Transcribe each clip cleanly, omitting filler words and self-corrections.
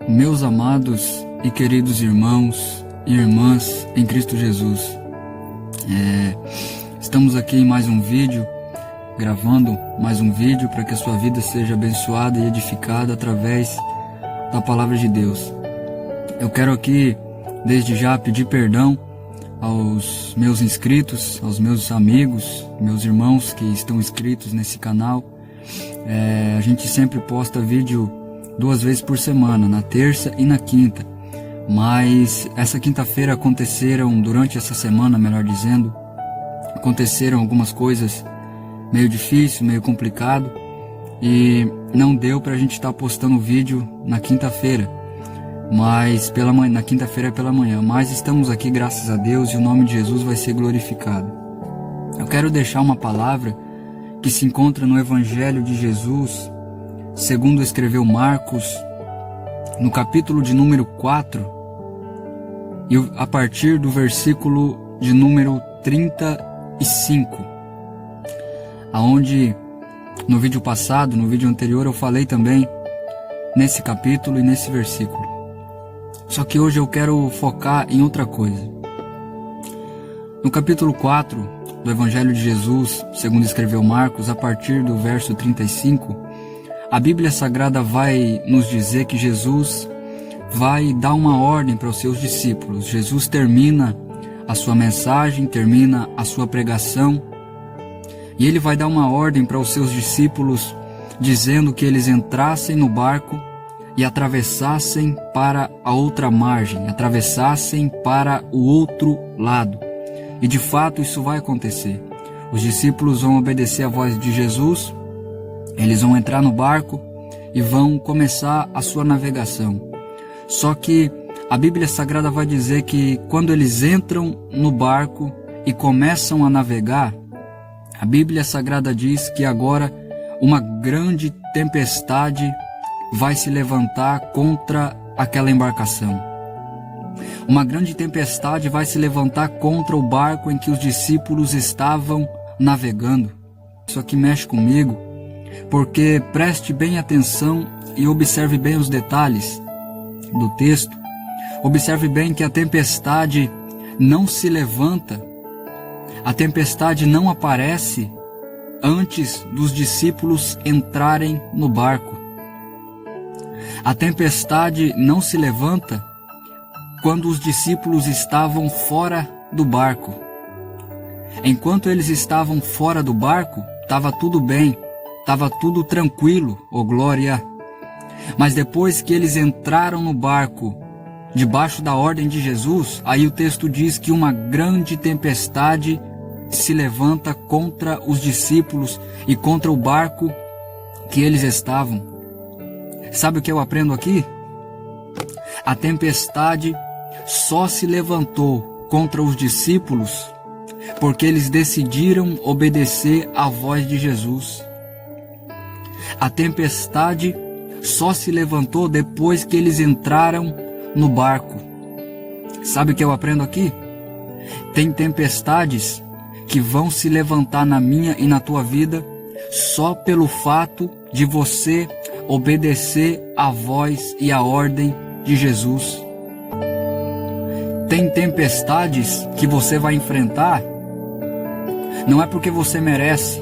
Meus amados e queridos irmãos e irmãs em Cristo Jesus, estamos aqui em mais um vídeo, gravando mais um vídeo para que a sua vida seja abençoada e edificada através da Palavra de Deus. Eu quero aqui, desde já, pedir perdão aos meus inscritos, aos meus amigos, meus irmãos que estão inscritos nesse canal. A gente sempre posta vídeo 2 vezes por semana, na terça e na quinta. Mas essa quinta-feira durante essa semana, melhor dizendo, aconteceram algumas coisas meio difícil, meio complicado, e não deu pra gente estar postando vídeo na quinta-feira, mas na quinta-feira pela manhã. Mas estamos aqui, graças a Deus, e o nome de Jesus vai ser glorificado. Eu quero deixar uma palavra que se encontra no Evangelho de Jesus, segundo escreveu Marcos, no capítulo de número 4, e a partir do versículo de número 35, aonde no vídeo passado, no vídeo anterior, eu falei também nesse capítulo e nesse versículo. Só que hoje eu quero focar em outra coisa. No capítulo 4 do Evangelho de Jesus, segundo escreveu Marcos, a partir do verso 35, a Bíblia Sagrada vai nos dizer que Jesus vai dar uma ordem para os seus discípulos. Jesus termina a sua mensagem, termina a sua pregação, e ele vai dar uma ordem para os seus discípulos, dizendo que eles entrassem no barco e atravessassem para a outra margem, atravessassem para o outro lado. E de fato isso vai acontecer. Os discípulos vão obedecer a voz de Jesus, eles vão entrar no barco e vão começar a sua navegação. Só que a Bíblia Sagrada vai dizer que quando eles entram no barco e começam a navegar, a Bíblia Sagrada diz que agora uma grande tempestade vai se levantar contra aquela embarcação. Uma grande tempestade vai se levantar contra o barco em que os discípulos estavam navegando. Isso aqui mexe comigo, porque preste bem atenção e observe bem os detalhes do texto. Observe bem que a tempestade não se levanta, a tempestade não aparece antes dos discípulos entrarem no barco. A tempestade não se levanta quando os discípulos estavam fora do barco. Enquanto eles estavam fora do barco, estava tudo bem, estava tudo tranquilo, oh glória. Mas depois que eles entraram no barco, debaixo da ordem de Jesus, aí o texto diz que uma grande tempestade se levanta contra os discípulos e contra o barco que eles estavam. Sabe o que eu aprendo aqui? A tempestade só se levantou contra os discípulos porque eles decidiram obedecer à voz de Jesus. A tempestade só se levantou depois que eles entraram no barco. Sabe o que eu aprendo aqui? Tem tempestades que vão se levantar na minha e na tua vida só pelo fato de você obedecer à voz e à ordem de Jesus. Tem tempestades que você vai enfrentar, não é porque você merece.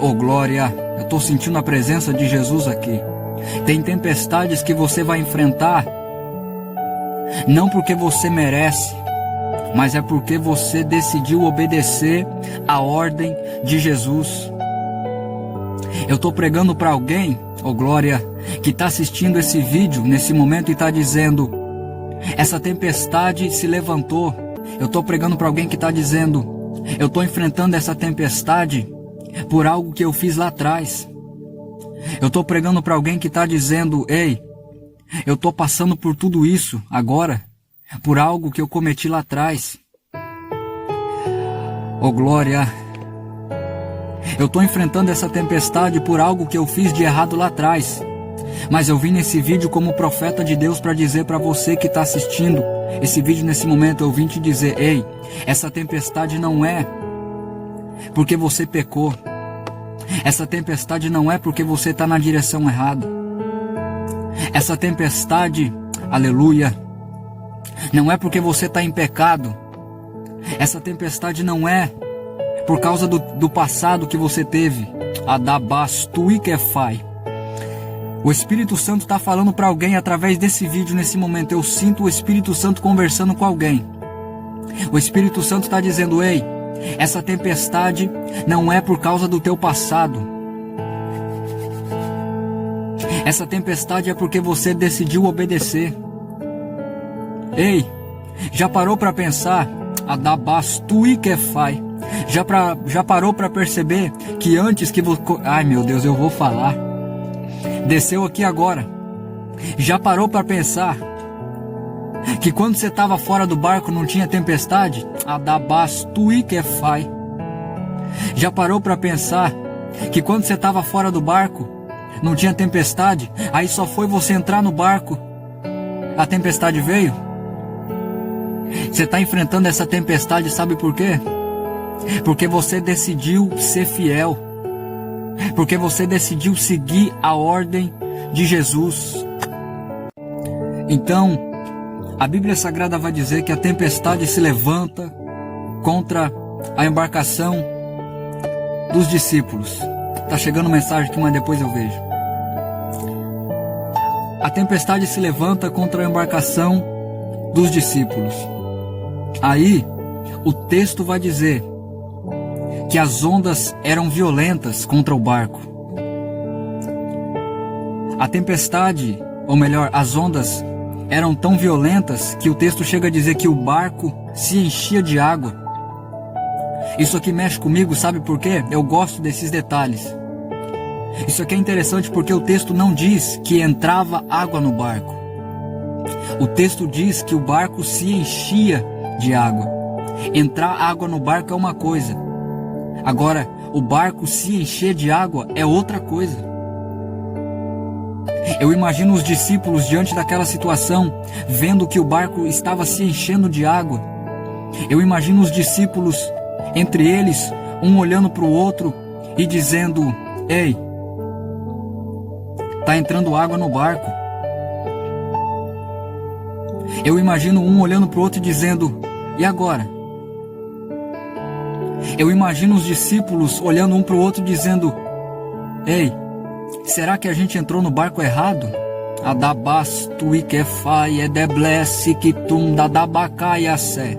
Oh glória, eu estou sentindo a presença de Jesus aqui. Tem tempestades que você vai enfrentar, não porque você merece, mas é porque você decidiu obedecer à ordem de Jesus. Eu estou pregando para alguém, oh glória, que está assistindo esse vídeo nesse momento e está dizendo: essa tempestade se levantou. Eu estou pregando para alguém que está dizendo: eu estou enfrentando essa tempestade por algo que eu fiz lá atrás. Eu estou pregando para alguém que está dizendo: ei, eu estou passando por tudo isso agora, por algo que eu cometi lá atrás. Oh glória, eu estou enfrentando essa tempestade por algo que eu fiz de errado lá atrás. Mas eu vim nesse vídeo como profeta de Deus para dizer para você que está assistindo esse vídeo nesse momento, eu vim te dizer: ei, essa tempestade não é porque você pecou. Essa tempestade não é porque você está na direção errada. Essa tempestade, aleluia, não é porque você está em pecado. Essa tempestade não é por causa do passado que você teve. Adabastuikefai. O Espírito Santo está falando para alguém através desse vídeo nesse momento. Eu sinto o Espírito Santo conversando com alguém. O Espírito Santo está dizendo: ei, essa tempestade não é por causa do teu passado. Essa tempestade é porque você decidiu obedecer. Ei, já parou para pensar? Adabastuikefai. Já parou para perceber que antes que você... Ai meu Deus, eu vou falar. Desceu aqui agora. Já parou para pensar que quando você estava fora do barco não tinha tempestade? Adabastuikefai. Já parou para pensar que quando você estava fora do barco não tinha tempestade? Aí só foi você entrar no barco, a tempestade veio? Você está enfrentando essa tempestade, sabe por quê? Porque você decidiu ser fiel. Porque você decidiu seguir a ordem de Jesus. Então, a Bíblia Sagrada vai dizer que a tempestade se levanta contra a embarcação dos discípulos. Tá chegando mensagem aqui, mas depois eu vejo. A tempestade se levanta contra a embarcação dos discípulos. Aí, o texto vai dizer que as ondas eram violentas contra o barco. A tempestade, ou melhor, as ondas eram tão violentas que o texto chega a dizer que o barco se enchia de água. Isso aqui mexe comigo, sabe por quê? Eu gosto desses detalhes. Isso aqui é interessante porque o texto não diz que entrava água no barco. O texto diz que o barco se enchia de água. Entrar água no barco é uma coisa. Agora, o barco se encher de água é outra coisa. Eu imagino os discípulos diante daquela situação, vendo que o barco estava se enchendo de água. Eu imagino os discípulos, entre eles, um olhando para o outro e dizendo: ei, está entrando água no barco. Eu imagino um olhando para o outro e dizendo: e agora? Eu imagino os discípulos olhando um para o outro dizendo: ei, será que a gente entrou no barco errado? Adabastuikefai edeblesikitum dadabakaiasé.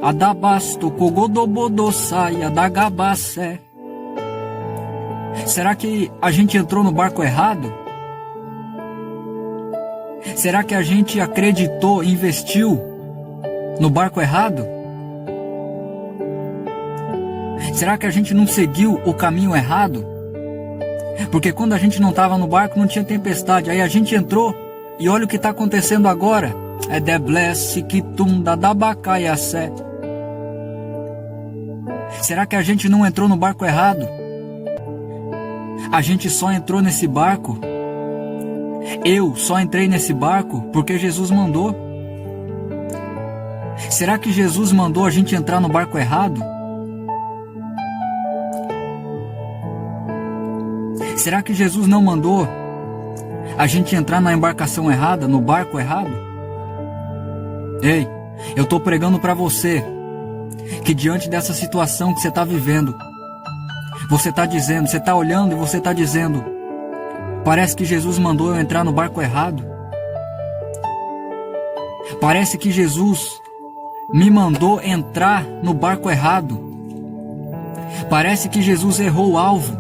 Adabasto kogodobodosai adagabasé. Será que a gente entrou no barco errado? Será que a gente acreditou e investiu no barco errado? Será que a gente não seguiu o caminho errado? Porque quando a gente não estava no barco não tinha tempestade. Aí a gente entrou e olha o que está acontecendo agora. É deblesikitum dadabakaiasé. Será que a gente não entrou no barco errado? A gente só entrou nesse barco. Eu só entrei nesse barco porque Jesus mandou. Será que Jesus mandou a gente entrar no barco errado? Será que Jesus não mandou a gente entrar na embarcação errada, no barco errado? Ei, eu estou pregando para você que diante dessa situação que você está vivendo, você está dizendo, você está olhando e você está dizendo: parece que Jesus mandou eu entrar no barco errado. Parece que Jesus me mandou entrar no barco errado. Parece que Jesus errou o alvo.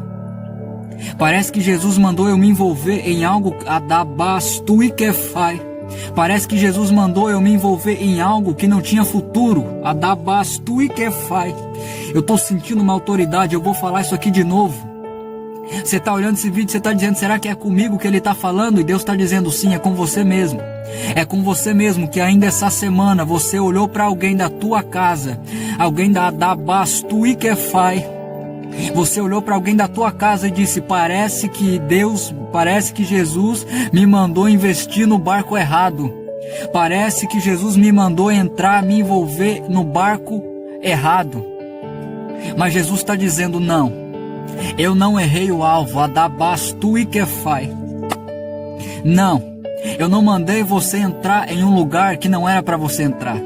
Parece que Jesus mandou eu me envolver em algo adabastuikefai. Parece que Jesus mandou eu me envolver em algo que não tinha futuro. Adabastuikefai. Eu estou sentindo uma autoridade, eu vou falar isso aqui de novo. Você está olhando esse vídeo, você está dizendo: será que é comigo que ele está falando? E Deus está dizendo: sim, é com você mesmo. É com você mesmo que ainda essa semana você olhou para alguém da tua casa, alguém da Adabastuikefai. Você olhou para alguém da tua casa e disse: parece que Jesus me mandou investir no barco errado. Parece que Jesus me mandou entrar, me envolver no barco errado. Mas Jesus está dizendo: não, eu não errei o alvo. Adabastuikefai. Não, eu não mandei você entrar em um lugar que não era para você entrar.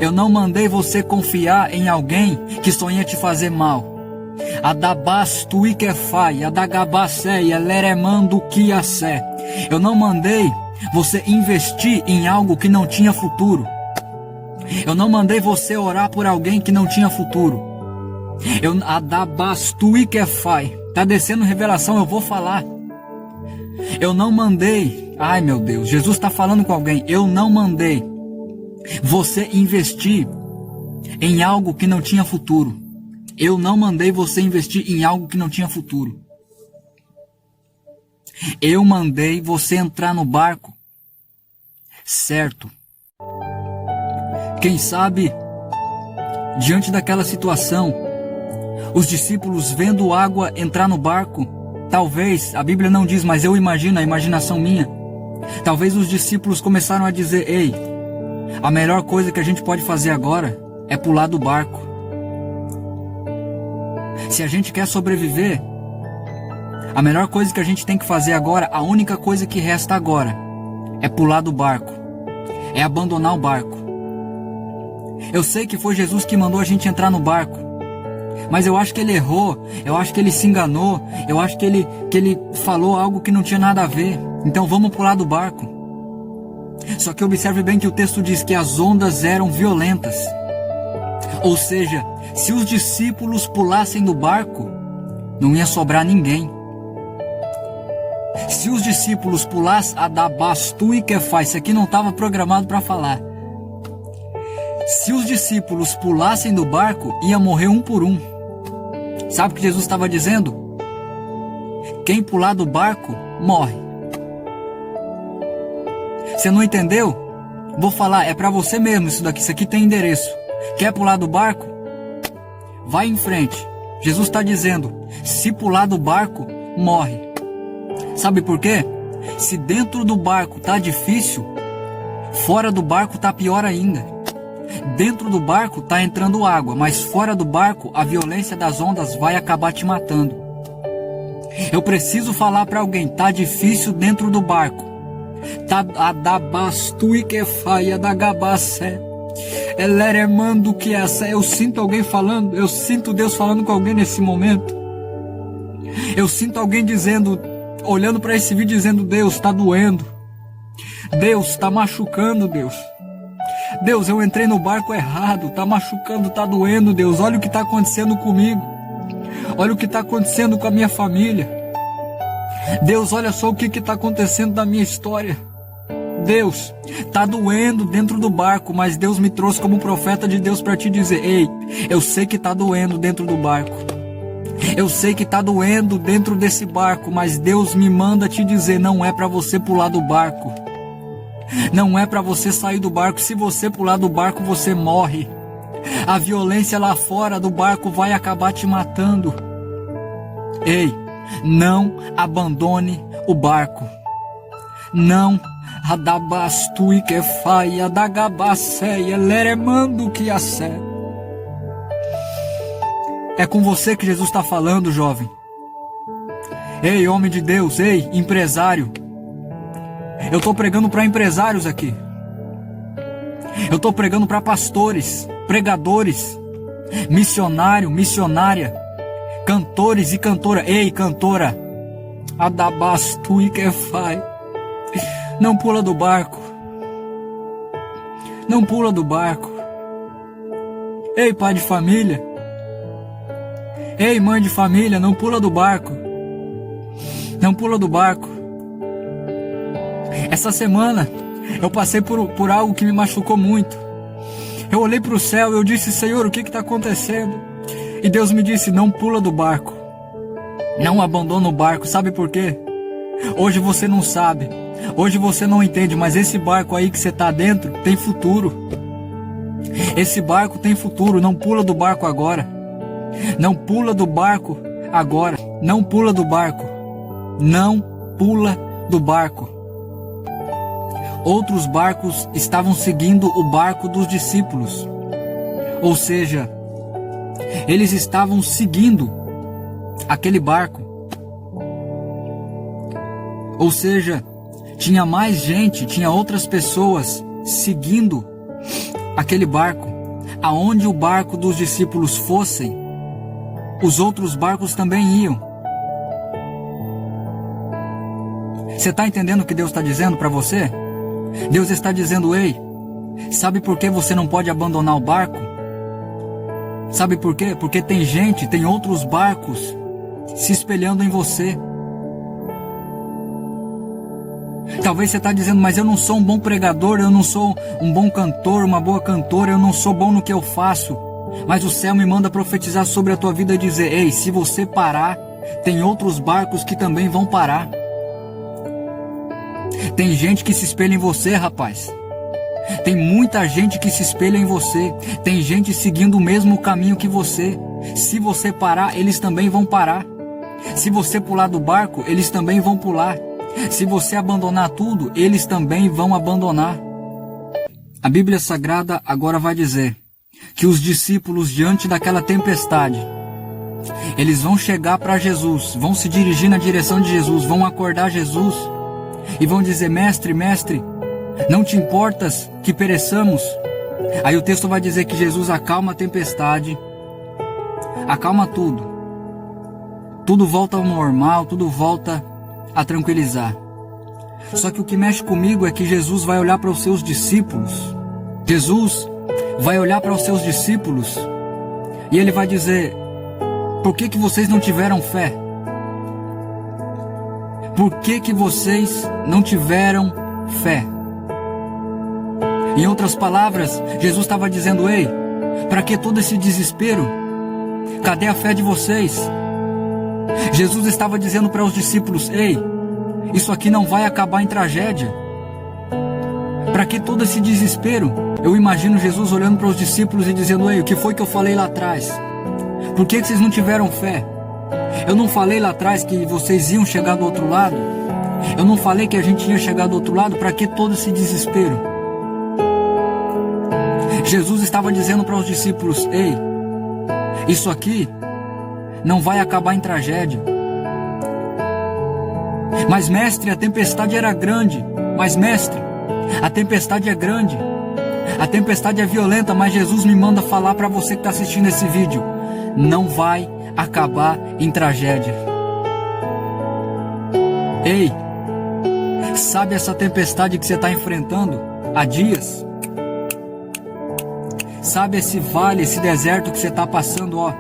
Eu não mandei você confiar em alguém que só ia te fazer mal. Adabastuikefai, adagabasé, eleremando kiasé. Eu não mandei você investir em algo que não tinha futuro. Eu não mandei você orar por alguém que não tinha futuro. Adabastuikefai. Tá descendo revelação, eu vou falar. Eu não mandei. Ai meu Deus, Jesus está falando com alguém. Eu não mandei você investir em algo que não tinha futuro. Eu não mandei você investir em algo que não tinha futuro. Eu mandei você entrar no barco certo. Quem sabe, diante daquela situação, os discípulos vendo água entrar no barco, talvez, a Bíblia não diz, mas eu imagino, a imaginação minha, talvez os discípulos começaram a dizer: ei, a melhor coisa que a gente pode fazer agora é pular do barco. Se a gente quer sobreviver, a melhor coisa que a gente tem que fazer agora, a única coisa que resta agora, é pular do barco, é abandonar o barco. Eu sei que foi Jesus que mandou a gente entrar no barco, mas eu acho que ele errou, eu acho que ele se enganou, eu acho que ele falou algo que não tinha nada a ver. Então vamos pular do barco. Só que observe bem que o texto diz que as ondas eram violentas. Ou seja, se os discípulos pulassem do barco, não ia sobrar ninguém. Se os discípulos pulassem, adabastuikefai, isso aqui não estava programado para falar. Se os discípulos pulassem do barco, ia morrer um por um. Sabe o que Jesus estava dizendo? Quem pular do barco, morre. Você não entendeu? Vou falar, é para você mesmo isso daqui, isso aqui tem endereço. Quer pular do barco? Vai em frente. Jesus está dizendo, se pular do barco, morre. Sabe por quê? Se dentro do barco tá difícil, fora do barco tá pior ainda. Dentro do barco tá entrando água, mas fora do barco a violência das ondas vai acabar te matando. Eu preciso falar para alguém, tá difícil dentro do barco. Tá adabastuikefai, adagabasé. Eleremando que essa. Eu sinto alguém falando, eu sinto Deus falando com alguém nesse momento. Eu sinto alguém dizendo, olhando para esse vídeo, dizendo: Deus, está doendo. Deus, está machucando, Deus. Deus, eu entrei no barco errado, está machucando, está doendo, Deus. Olha o que está acontecendo comigo. Olha o que está acontecendo com a minha família. Deus, olha só o que está acontecendo na minha história. Deus, está doendo dentro do barco, mas Deus me trouxe como profeta de Deus para te dizer: ei, eu sei que está doendo dentro do barco. Eu sei que está doendo dentro desse barco, mas Deus me manda te dizer, não é para você pular do barco. Não é para você sair do barco. Se você pular do barco, você morre. A violência lá fora do barco vai acabar te matando. Ei, não abandone o barco. Não adabastuikefai, adagabasé, eleremando kiasé. É com você que Jesus está falando, jovem. Ei, homem de Deus, ei, empresário. Eu estou pregando para empresários aqui. Eu estou pregando para pastores, pregadores, missionário, missionária, cantores e cantora. Ei, cantora, adabastuikefai, não pula do barco. Não pula do barco. Ei, pai de família. Ei, mãe de família, não pula do barco. Não pula do barco. Essa semana eu passei por algo que me machucou muito. Eu olhei para o céu e eu disse: Senhor, o que está acontecendo? E Deus me disse: não pula do barco. Não abandona o barco. Sabe por quê? Hoje você não sabe. Hoje você não entende, mas esse barco aí que você está dentro tem futuro. Esse barco tem futuro. Não pula do barco agora. Não pula do barco agora. Não pula do barco. Não pula do barco. Outros barcos estavam seguindo o barco dos discípulos. Ou seja, eles estavam seguindo aquele barco. Ou seja, tinha mais gente, tinha outras pessoas seguindo aquele barco. Aonde o barco dos discípulos fossem, os outros barcos também iam. Você está entendendo o que Deus está dizendo para você? Deus está dizendo: ei, sabe por que você não pode abandonar o barco? Sabe por quê? Porque tem gente, tem outros barcos se espelhando em você. Talvez você está dizendo: mas eu não sou um bom pregador, eu não sou um bom cantor, uma boa cantora, eu não sou bom no que eu faço. Mas o céu me manda profetizar sobre a tua vida e dizer: ei, se você parar, tem outros barcos que também vão parar. Tem gente que se espelha em você, rapaz. Tem muita gente que se espelha em você. Tem gente seguindo o mesmo caminho que você. Se você parar, eles também vão parar. Se você pular do barco, eles também vão pular. Se você abandonar tudo, eles também vão abandonar. A Bíblia Sagrada agora vai dizer que os discípulos, diante daquela tempestade, eles vão chegar para Jesus, vão se dirigir na direção de Jesus, vão acordar Jesus e vão dizer: mestre, mestre, não te importas que pereçamos? Aí o texto vai dizer que Jesus acalma a tempestade, acalma tudo. Tudo volta ao normal, tudo volta a tranquilizar. Só que o que mexe comigo é que Jesus vai olhar para os seus discípulos. Jesus vai olhar para os seus discípulos e ele vai dizer: por que vocês não tiveram fé? Por que vocês não tiveram fé? Em outras palavras, Jesus estava dizendo: ei, para que todo esse desespero? Cadê a fé de vocês? Jesus estava dizendo para os discípulos: ei, isso aqui não vai acabar em tragédia. Para que todo esse desespero? Eu imagino Jesus olhando para os discípulos e dizendo: ei, o que foi que eu falei lá atrás? Por que vocês não tiveram fé? Eu não falei lá atrás que vocês iam chegar do outro lado? Eu não falei que a gente ia chegar do outro lado? Para que todo esse desespero? Jesus estava dizendo para os discípulos: ei, isso aqui não vai acabar em tragédia. Mas mestre, a tempestade era grande. Mas mestre, a tempestade é grande. A tempestade é violenta, mas Jesus me manda falar para você que está assistindo esse vídeo: não vai acabar em tragédia. Ei, sabe essa tempestade que você está enfrentando há dias? Sabe esse vale, esse deserto que você está passando, ó,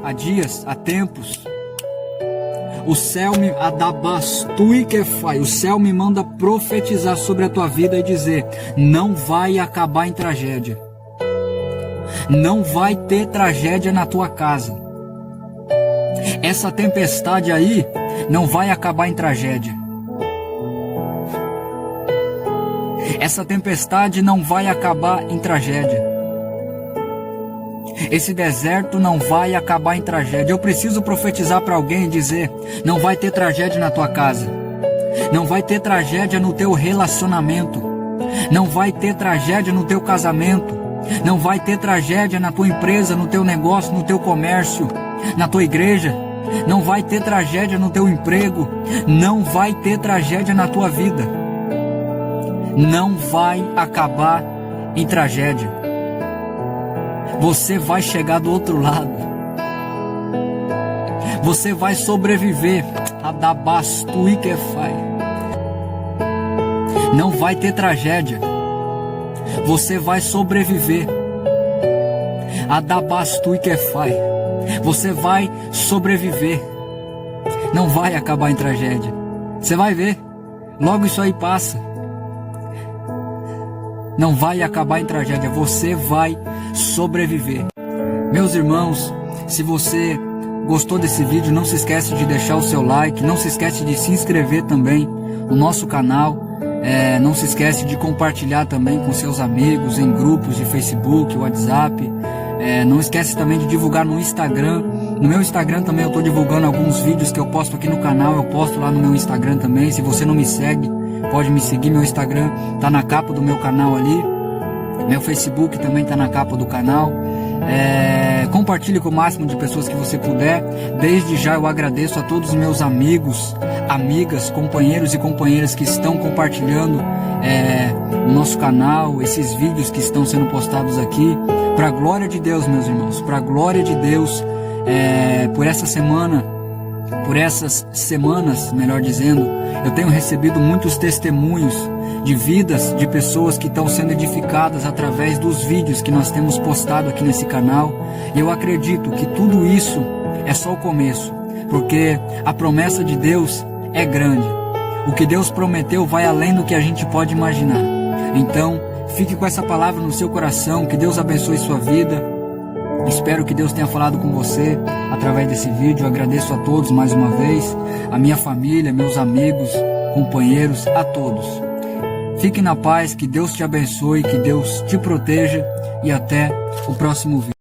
há dias, há tempos? O céu me o céu me manda profetizar sobre a tua vida e dizer: não vai acabar em tragédia. Não vai ter tragédia na tua casa. Essa tempestade aí não vai acabar em tragédia. Essa tempestade não vai acabar em tragédia. Esse deserto não vai acabar em tragédia. Eu preciso profetizar para alguém e dizer: não vai ter tragédia na tua casa. Não vai ter tragédia no teu relacionamento. Não vai ter tragédia no teu casamento. Não vai ter tragédia na tua empresa, no teu negócio, no teu comércio, na tua igreja. Não vai ter tragédia no teu emprego. Não vai ter tragédia na tua vida. Não vai acabar em tragédia. Você vai chegar do outro lado. Você vai sobreviver. Não vai ter tragédia. Você vai sobreviver. Você vai sobreviver. Não vai acabar em tragédia. Você vai ver. Logo isso aí passa. Não vai acabar em tragédia. Você vai sobreviver. Meus irmãos, se você gostou desse vídeo, não se esquece de deixar o seu like. Não se esquece de se inscrever também no nosso canal. Não se esquece de compartilhar também com seus amigos em grupos de Facebook, WhatsApp. Não esquece também de divulgar no Instagram. No meu Instagram também eu estou divulgando alguns vídeos que eu posto aqui no canal. Eu posto lá no meu Instagram também. Se você não me segue, pode me seguir. Meu Instagram está na capa do meu canal ali. Meu Facebook também está na capa do canal. Compartilhe com o máximo de pessoas que você puder. Desde já eu agradeço a todos os meus amigos, amigas, companheiros e companheiras que estão compartilhando o nosso canal, esses vídeos que estão sendo postados aqui. Para a glória de Deus, meus irmãos, para a glória de Deus, por essas semanas, melhor dizendo, eu tenho recebido muitos testemunhos de vidas de pessoas que estão sendo edificadas através dos vídeos que nós temos postado aqui nesse canal. E eu acredito que tudo isso é só o começo, porque a promessa de Deus é grande. O que Deus prometeu vai além do que a gente pode imaginar. Então, fique com essa palavra no seu coração, que Deus abençoe sua vida. Espero que Deus tenha falado com você através desse vídeo. Eu agradeço a todos mais uma vez, a minha família, meus amigos, companheiros, a todos. Fique na paz, que Deus te abençoe, que Deus te proteja e até o próximo vídeo.